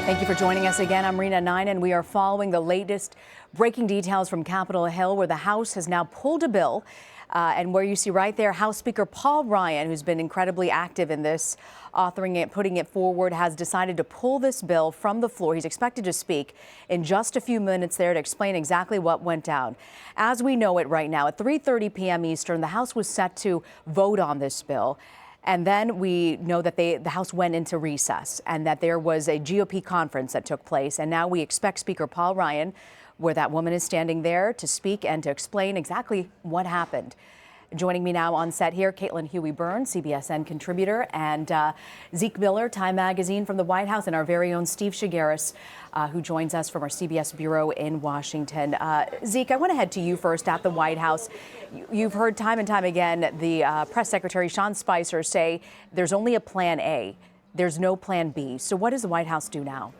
Thank you for joining us again. I'm Reena Ninan, and we are following the latest breaking details from Capitol Hill, where the House has now pulled a bill. And where you see right there, House Speaker Paul Ryan, who's been incredibly active in this, authoring it, putting it forward, has decided to pull this bill from the floor. He's expected to speak in just a few minutes there to explain exactly what went down. As we know it right now, at 3:30 p.m. Eastern, the House was set to vote on this bill. And then we know that the House went into recess and that there was a GOP conference that took place. And now we expect Speaker Paul Ryan, where that woman is standing there, to speak and to explain exactly what happened. Joining me now on set here, Caitlin Huey-Burns, CBSN contributor, and Zeke Miller, Time Magazine from the White House, and our very own Steve Shigaris, who joins us from our CBS bureau in Washington. Zeke, I want to head to you first at the White House. You've heard time and time again the press secretary, Sean Spicer, say there's only a plan A. There's no plan B. So what does the White House do now?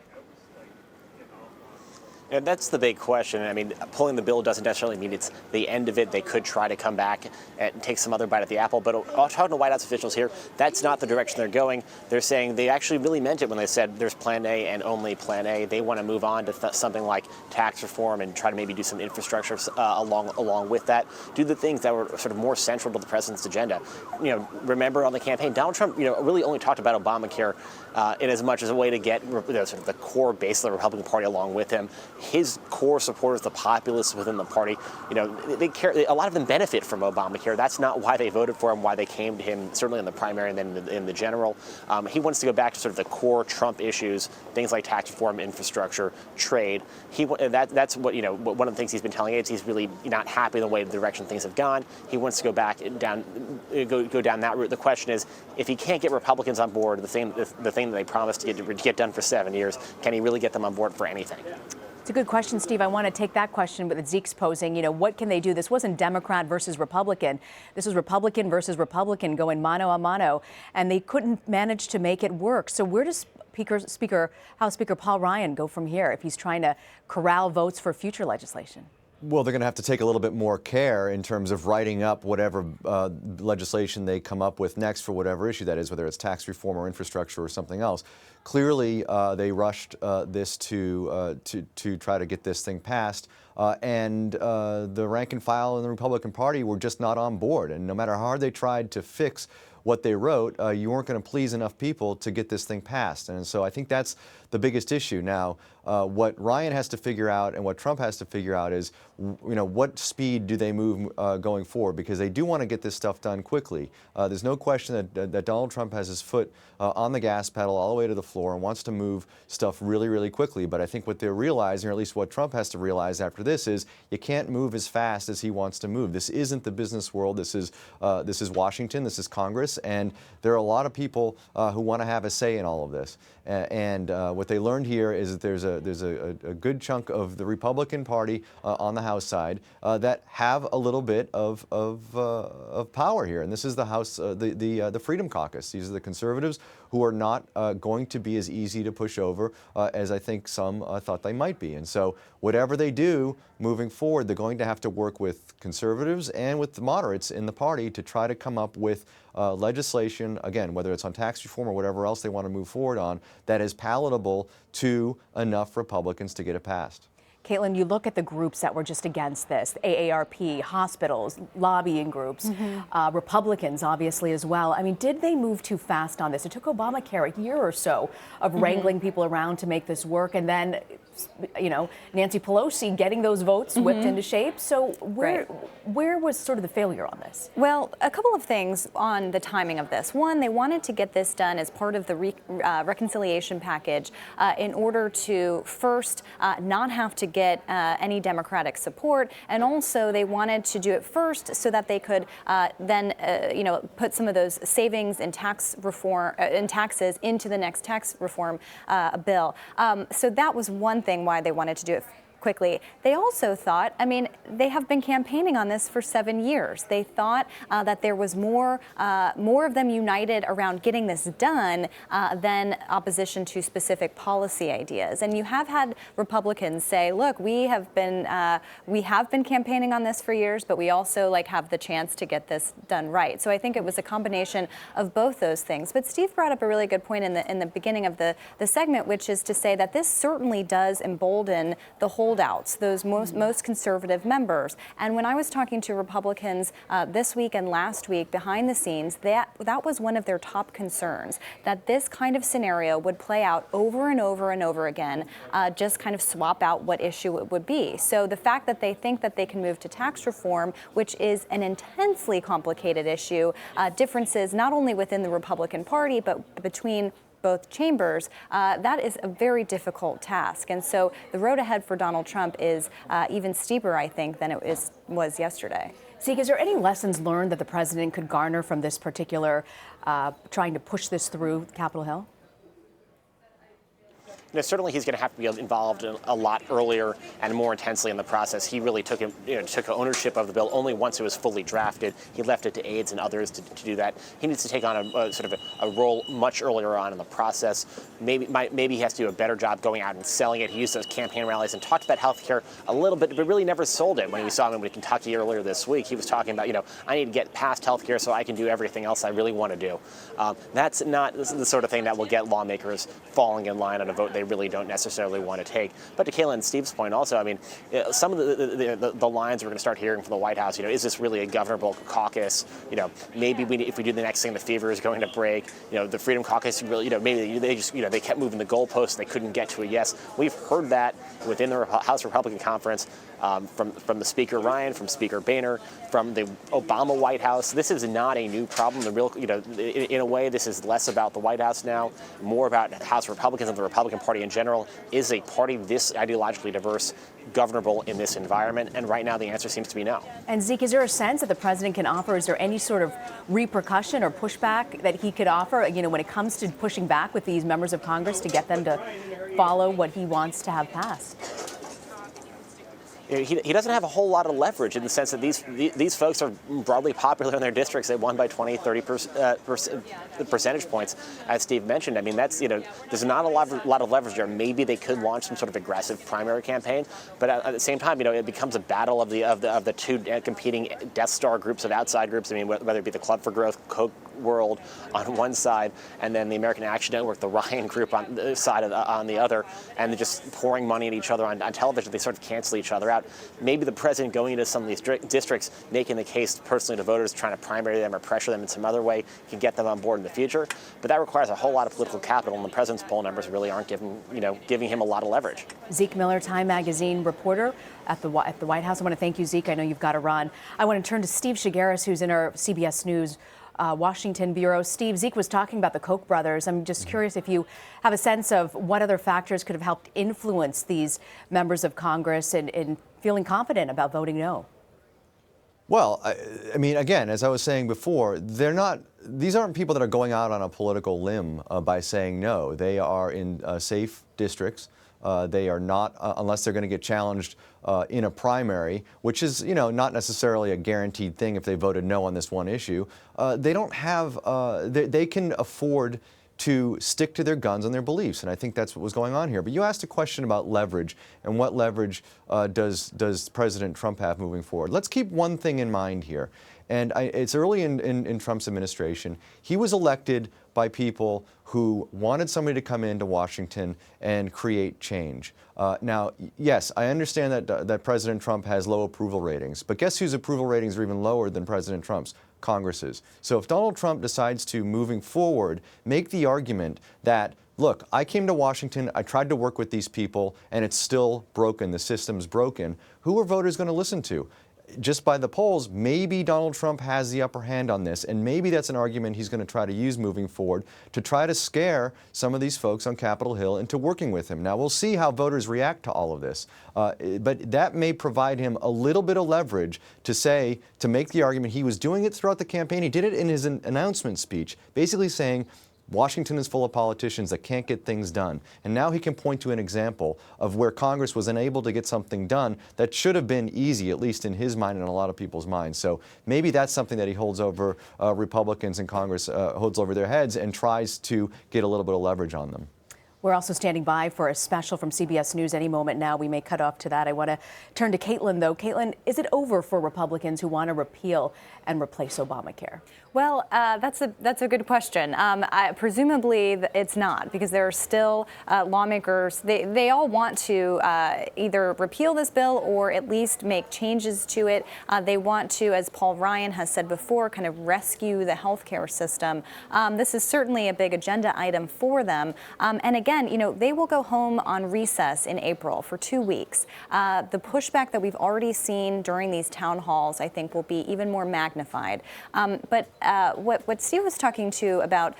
And that's the big question. I mean, pulling the bill doesn't necessarily mean it's the end of it. They could try to come back and take some other bite at the apple. But talking to White House officials here, that's not the direction they're going. They're saying they actually really meant it when they said there's plan A and only plan A. They want to move on to something like tax reform and try to maybe do some infrastructure along with that. Do the things that were sort of more central to the president's agenda. Remember on the campaign, Donald Trump, really only talked about Obamacare in as much as a way to get sort of the core base of the Republican Party along with him. His core supporters, the populists within the party, they care. A lot of them benefit from Obamacare. That's not why they voted for him, why they came to him, certainly in the primary and then in the general. He wants to go back to sort of the core Trump issues, things like tax reform, infrastructure, trade. That's what, one of the things he's been telling aides, he's really not happy in the way the direction things have gone. He wants to go back down, go down that route. The question is, if he can't get Republicans on board, the thing that they promised to get done for 7 years, can he really get them on board for anything? It's a good question, Steve. I want to take that question that Zeke's posing. What can they do? This wasn't Democrat versus Republican. This was Republican versus Republican going mano a mano, and they couldn't manage to make it work. So where does House Speaker Paul Ryan go from here if he's trying to corral votes for future legislation? Well, they're going to have to take a little bit more care in terms of writing up whatever legislation they come up with next for whatever issue that is, whether it's tax reform or infrastructure or something else. Clearly, they rushed this to try to get this thing passed, and the rank and file in the Republican Party were just not on board. And no matter how hard they tried to fix what they wrote, you weren't going to please enough people to get this thing passed. And so I think that's the biggest issue. Now, what Ryan has to figure out and what Trump has to figure out is, what speed do they move going forward? Because they do want to get this stuff done quickly. There's no question that Donald Trump has his foot on the gas pedal all the way to the floor and wants to move stuff really, really quickly. But I think what they're realizing, or at least what Trump has to realize after this, is you can't move as fast as he wants to move. This isn't the business world. This is Washington. This is Congress. And there are a lot of people who want to have a say in all of this. And what they learned here is that there's a good chunk of the Republican Party on the House side that have a little bit of power here. And this is the House, the Freedom Caucus. These are the conservatives who are not going to be as easy to push over as I think some thought they might be. And so whatever they do moving forward, they're going to have to work with conservatives and with the moderates in the party to try to come up with legislation, again, whether it's on tax reform or whatever else they want to move forward on, that is palatable to enough Republicans to get it passed. Caitlin, you look at the groups that were just against this, AARP, hospitals, lobbying groups, Republicans obviously as well. I mean, did they move too fast on this? It took Obamacare a year or so of wrangling people around to make this work, and then, Nancy Pelosi getting those votes whipped into shape. So where was sort of the failure on this? Well, a couple of things on the timing of this. One, they wanted to get this done as part of the reconciliation package in order to first not have to get any Democratic support, and also they wanted to do it first so that they could then put some of those savings in tax reform in taxes into the next tax reform bill. So that was one thing why they wanted to do it quickly. They also thought, I mean, they have been campaigning on this for 7 years. They thought that there was more of them united around getting this done than opposition to specific policy ideas. And you have had Republicans say, look, we have been campaigning on this for years, but we also have the chance to get this done right. So I think it was a combination of both those things. But Steve brought up a really good point in the beginning of the segment, which is to say that this certainly does embolden the holdouts, those most conservative members. And when I was talking to Republicans this week and last week behind the scenes, that was one of their top concerns, that this kind of scenario would play out over and over and over again, just kind of swap out what issue it would be. So the fact that they think that they can move to tax reform, which is an intensely complicated issue, differences not only within the Republican Party, but between both chambers, that is a very difficult task. And so the road ahead for Donald Trump is even steeper, I think, than it was yesterday. Zeke, is there any lessons learned that the president could garner from this particular trying to push this through Capitol Hill? Certainly he's going to have to be involved a lot earlier and more intensely in the process. He really took ownership of the bill only once it was fully drafted. He left it to aides and others to do that. He needs to take on a sort of a role much earlier on in the process. Maybe he has to do a better job going out and selling it. He used those campaign rallies and talked about health care a little bit, but really never sold it. When we saw him in Kentucky earlier this week, he was talking about, I need to get past health care so I can do everything else I really want to do. That's not the sort of thing that will get lawmakers falling in line on a vote they really don't necessarily want to take. But to Kayla and Steve's point also, I mean, some of the lines we're going to start hearing from the White House, is this really a governable caucus? Maybe if we do the next thing, the fever is going to break. The Freedom Caucus really, maybe they just, they kept moving the goalposts. They couldn't get to a yes. We've heard that within the House Republican Conference from the Speaker Ryan, from Speaker Boehner, from the Obama White House. This is not a new problem. The real, in a way, this is less about the White House now, more about House Republicans and the Republican Party in general. Is a party this ideologically diverse governable in this environment? And right now the answer seems to be no. And Zeke, is there a sense that the president can offer? Is there any sort of repercussion or pushback that he could offer, when it comes to pushing back with these members of Congress to get them to follow what he wants to have passed? He doesn't have a whole lot of leverage in the sense that these folks are broadly popular in their districts. They won by 20, 30 percentage points, as Steve mentioned. I mean, that's, there's not a lot of leverage there. Maybe they could launch some sort of aggressive primary campaign, but at the same time, it becomes a battle of the two competing Death Star groups of outside groups. I mean, whether it be the Club for Growth, Koch world on one side, and then the American Action Network, the Ryan Group on the side on the other, and they're just pouring money at each other on television. They sort of cancel each other out. Maybe the president going into some of these districts, making the case personally to voters, trying to primary them or pressure them in some other way, can get them on board in the future. But that requires a whole lot of political capital, and the president's poll numbers really aren't giving him a lot of leverage. Zeke Miller, Time Magazine reporter at the White House. I want to thank you, Zeke. I know you've got to run. I want to turn to Steve Shigaris, who's in our CBS News Washington bureau. Steve, Zeke was talking about the Koch brothers. I'm just curious if you have a sense of what other factors could have helped influence these members of Congress in feeling confident about voting no. Well, I mean, again, as I was saying before, these aren't people that are going out on a political limb by saying no. They are in safe districts. They are not, unless they're going to get challenged in a primary, which is, not necessarily a guaranteed thing if they voted no on this one issue. They don't have, they can afford to stick to their guns and their beliefs, and I think that's what was going on here. But you asked a question about leverage, and what leverage does President Trump have moving forward? Let's keep one thing in mind here, and it's early in Trump's administration. He was elected by people who wanted somebody to come into Washington and create change. Now, yes, I understand that President Trump has low approval ratings, but guess whose approval ratings are even lower than President Trump's? Congress's. So if Donald Trump decides to, moving forward, make the argument that, look, I came to Washington, I tried to work with these people, and it's still broken, the system's broken, who are voters going to listen to? Just by the polls, maybe Donald Trump has the upper hand on this, and maybe that's an argument he's going to try to use moving forward to try to scare some of these folks on Capitol Hill into working with him. Now, we'll see how voters react to all of this, but that may provide him a little bit of leverage to make the argument. He was doing it throughout the campaign. He did it in his announcement speech, basically saying, Washington is full of politicians that can't get things done. And now he can point to an example of where Congress was unable to get something done that should have been easy, at least in his mind and a lot of people's minds. So maybe that's something that he holds over Republicans in Congress, holds over their heads and tries to get a little bit of leverage on them. We're also standing by for a special from CBS News any moment now. We may cut off to that. I want to turn to Caitlin, though. Caitlin, is it over for Republicans who want to repeal and replace Obamacare? Well, that's a good question. Presumably, it's not, because there are still lawmakers. They all want to either repeal this bill or at least make changes to it. They want to, as Paul Ryan has said before, kind of rescue the healthcare system. This is certainly a big agenda item for them. And again, you know, they will go home on recess in April for 2 weeks. The pushback that we've already seen during these town halls, I think, will be even more magnified. But what Steve was talking to about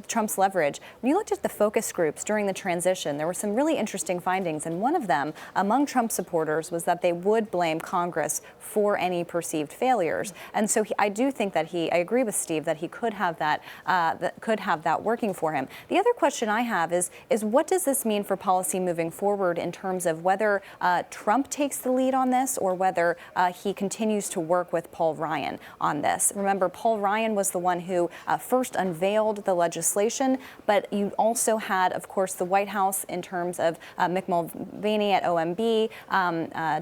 Trump's leverage, when you looked at the focus groups during the transition, there were some really interesting findings. And one of them among Trump supporters was that they would blame Congress for any perceived failures. And so I do think that I agree with Steve that he could have that working for him. The other question I have is what does this mean for policy moving forward in terms of whether Trump takes the lead on this or whether he continues to work with Paul Ryan on this? Remember, Paul Ryan was the one who first unveiled the legislation, but you also had, of course, the White House in terms of Mick Mulvaney at OMB,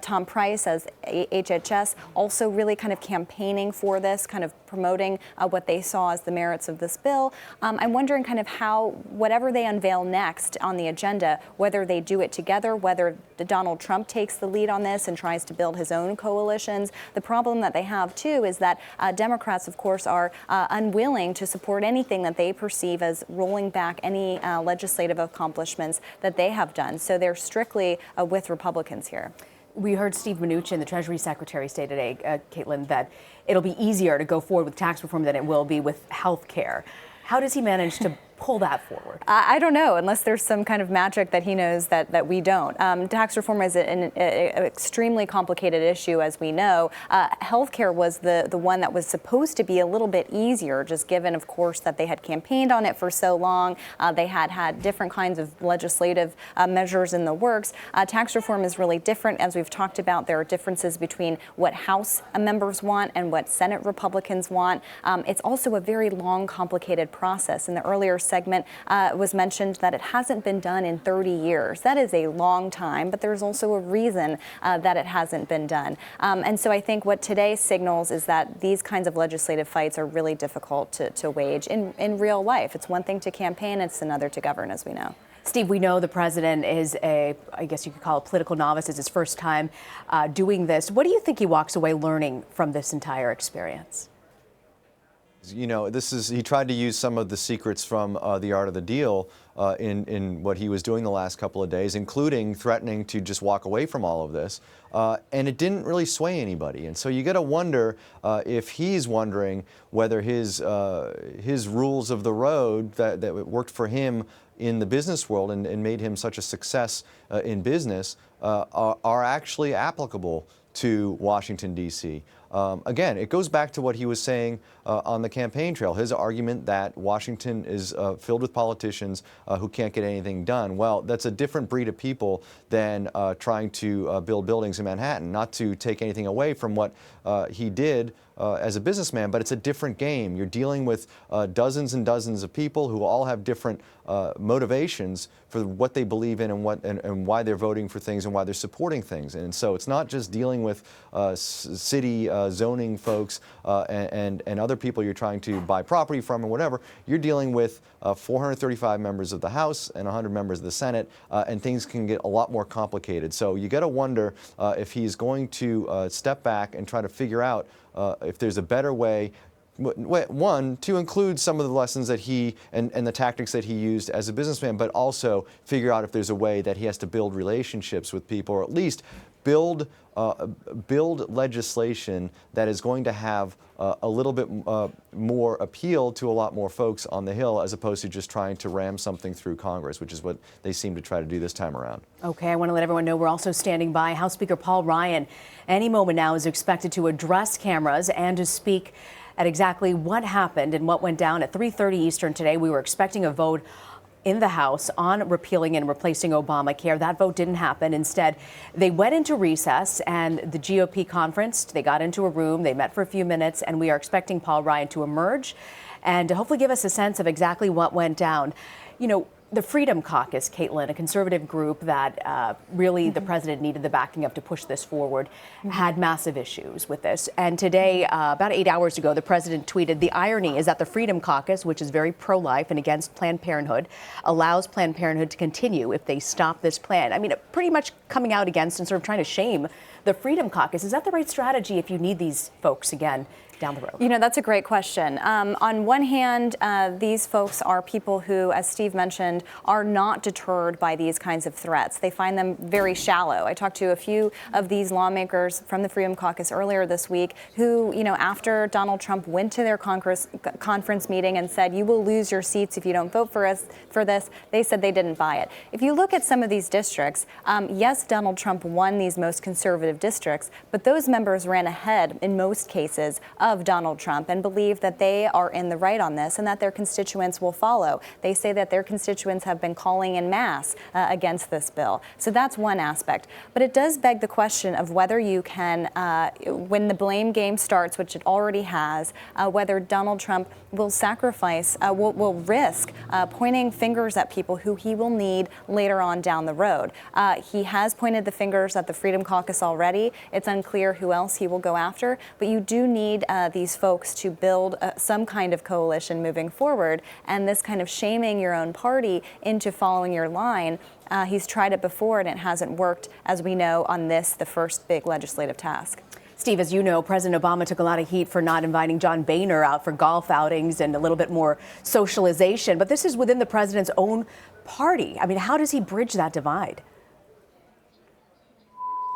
Tom Price as HHS, also really kind of campaigning for this, kind of promoting what they saw as the merits of this bill. I'm wondering kind of how, whatever they unveil next on the agenda, whether they do it together, whether Donald Trump takes the lead on this and tries to build his own coalitions. The problem that they have, too, is that Democrats, of course, are unwilling to support anything that they perceive as rolling back any legislative accomplishments that they have done. So they're strictly with Republicans here. We heard Steve Mnuchin, the Treasury Secretary, say today, Caitlin, that it'll be easier to go forward with tax reform than it will be with health care. How does he manage to pull that forward? I don't know, unless there's some kind of magic that he knows that we don't. Tax reform is an extremely complicated issue, as we know. Healthcare was the one that was supposed to be a little bit easier, just given, of course, that they had campaigned on it for so long. They had different kinds of legislative measures in the works. Tax reform is really different. As we've talked about, there are differences between what House members want and what Senate Republicans want. It's also a very long, complicated process. In the earlier segment was mentioned that it hasn't been done in 30 years. That is a long time, but there's also a reason that it hasn't been done. And so I think what today signals is that these kinds of legislative fights are really difficult to wage in real life. It's one thing to campaign, it's another to govern, as we know. Steve, we know the president is I guess you could call it political novice. It's his first time doing this. What do you think he walks away learning from this entire experience? You know, he tried to use some of the secrets from The Art of the Deal in what he was doing the last couple of days, including threatening to just walk away from all of this. And it didn't really sway anybody. And so you got to wonder if he's wondering whether his rules of the road that worked for him in the business world and made him such a success in business are actually applicable to Washington, D.C. Again, it goes back to what he was saying on the campaign trail, his argument that Washington is filled with politicians who can't get anything done. Well, that's a different breed of people than trying to build buildings in Manhattan. Not to take anything away from what he did as a businessman, but it's a different game. You're dealing with dozens and dozens of people who all have different motivations for what they believe in and why they're voting for things and why they're supporting things. And so it's not just dealing with city zoning folks and other people you're trying to buy property from or whatever. You're dealing with 435 members of the House and 100 members of the Senate, and things can get a lot more complicated. So you got to wonder if he's going to step back and try to figure out if there's a better way, one, to include some of the lessons that he and the tactics that he used as a businessman, but also figure out if there's a way that he has to build relationships with people, or at least build legislation that is going to have a little bit more appeal to a lot more folks on the Hill, as opposed to just trying to ram something through Congress, which is what they seem to try to do this time around. Okay, I want to let everyone know we're also standing by. House Speaker Paul Ryan, any moment now, is expected to address cameras and to speak at exactly what happened and what went down at 3:30 Eastern today. We were expecting a vote in the House on repealing and replacing Obamacare. That vote didn't happen. Instead, they went into recess, and the GOP conference, they got into a room, they met for a few minutes, and we are expecting Paul Ryan to emerge and to hopefully give us a sense of exactly what went down. You know, the Freedom Caucus, Caitlin, a conservative group that really the president needed the backing of to push this forward, had massive issues with this. And today, about 8 hours ago, the president tweeted, "The irony is that the Freedom Caucus, which is very pro-life and against Planned Parenthood, allows Planned Parenthood to continue if they stop this plan." I mean, pretty much coming out against and sort of trying to shame the Freedom Caucus. Is that the right strategy if you need these folks again down the road? You know, that's a great question. On one hand, these folks are people who, as Steve mentioned, are not deterred by these kinds of threats. They find them very shallow. I talked to a few of these lawmakers from the Freedom Caucus earlier this week who, you know, after Donald Trump went to their conference meeting and said, "You will lose your seats if you don't vote for us for this," they said they didn't buy it. If you look at some of these districts, yes, Donald Trump won these most conservative districts, but those members ran ahead in most cases of Donald Trump and believe that they are in the right on this and that their constituents will follow. They say that their constituents have been calling en masse against this bill. So that's one aspect. But it does beg the question of whether you can, when the blame game starts, which it already has, whether Donald Trump will sacrifice, will risk pointing fingers at people who he will need later on down the road. He has pointed the fingers at the Freedom Caucus already. It's unclear who else he will go after, but you do need these folks to build some kind of coalition moving forward, and this kind of shaming your own party into following your line. He's tried it before and it hasn't worked, as we know, on this, the first big legislative task. Steve, as you know, President Obama took a lot of heat for not inviting John Boehner out for golf outings and a little bit more socialization, but this is within the president's own party. I mean, how does he bridge that divide?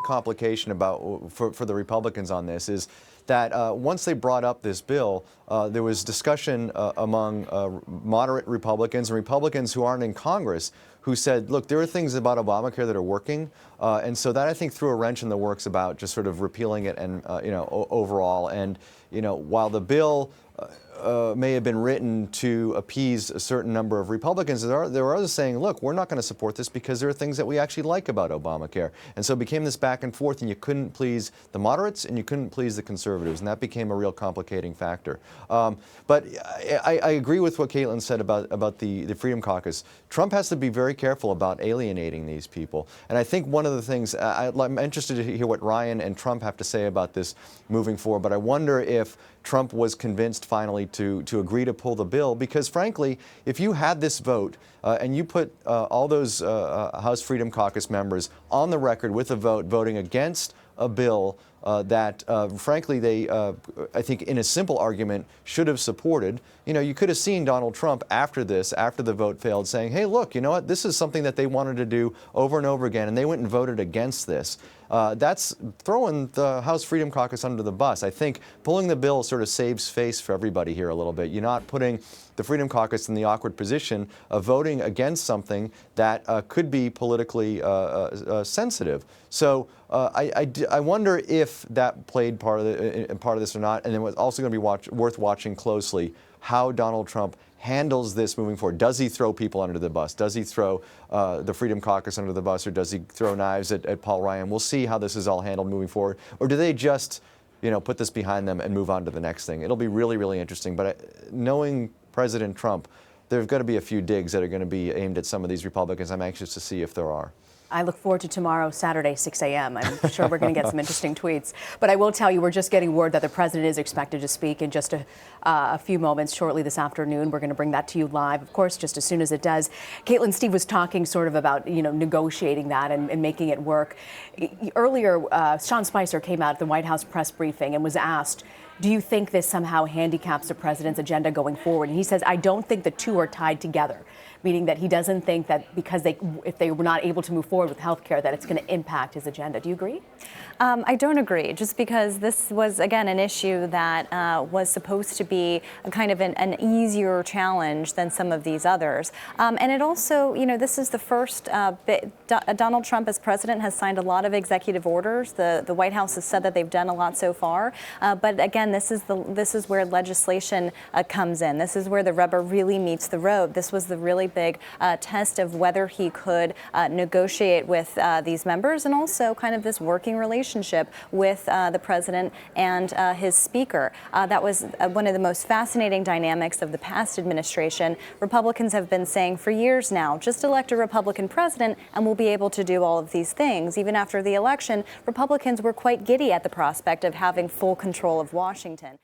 Complication about for the Republicans on this is that once they brought up this bill, there was discussion among moderate Republicans and Republicans who aren't in Congress who said, look, there are things about Obamacare that are working. And so that, I think, threw a wrench in the works about just sort of repealing it and, overall. And, while the bill may have been written to appease a certain number of Republicans, there are others saying, look, we're not going to support this because there are things that we actually like about Obamacare. And so it became this back and forth, and you couldn't please the moderates and you couldn't please the conservatives, and that became a real complicating factor. But I agree with what Caitlin said about the Freedom Caucus. Trump has to be very careful about alienating these people. And I think one of the things, I'm interested to hear what Ryan and Trump have to say about this moving forward, but I wonder if Trump was convinced finally to agree to pull the bill, because frankly, if you had this vote and you put all those House Freedom Caucus members on the record with a vote voting against a bill that, frankly, they, I think, in a simple argument, should have supported. You could have seen Donald Trump after this, after the vote failed, saying, hey, look, you know what, this is something that they wanted to do over and over again, and they went and voted against this. That's throwing the House Freedom Caucus under the bus. I think pulling the bill sort of saves face for everybody here a little bit. You're not putting the Freedom Caucus in the awkward position of voting against something that could be politically sensitive. So I wonder if that played part of this or not. And then what's also going to be worth watching closely, how Donald Trump handles this moving forward. Does he throw people under the bus? Does he throw the Freedom Caucus under the bus, or does he throw knives at Paul Ryan? We'll see how this is all handled moving forward. Or do they just, put this behind them and move on to the next thing? It'll be really, really interesting. But knowing President Trump, there's got to be a few digs that are going to be aimed at some of these Republicans. I'm anxious to see if there are. I look forward to tomorrow, Saturday, 6 a.m. I'm sure we're going to get some interesting tweets. But I will tell you, we're just getting word that the president is expected to speak in just a few moments shortly this afternoon. We're going to bring that to you live, of course, just as soon as it does. Caitlin, Steve was talking sort of about, negotiating that and making it work. Earlier, Sean Spicer came out at the White House press briefing and was asked, do you think this somehow handicaps the president's agenda going forward? And he says, I don't think the two are tied together, meaning that he doesn't think that because if they were not able to move forward with health care, that it's going to impact his agenda. Do you agree? I don't agree, just because this was, again, an issue that was supposed to be a kind of an easier challenge than some of these others. And it also, this is the first, Donald Trump as president has signed a lot of executive orders. The White House has said that they've done a lot so far. But again, this is where legislation comes in. This is where the rubber really meets the road. This was the really big test of whether he could negotiate with these members, and also kind of this working relationship with the president and his speaker. That was one of the most fascinating dynamics of the past administration. Republicans have been saying for years now, just elect a Republican president and we'll be able to do all of these things. Even after the election, Republicans were quite giddy at the prospect of having full control of Washington.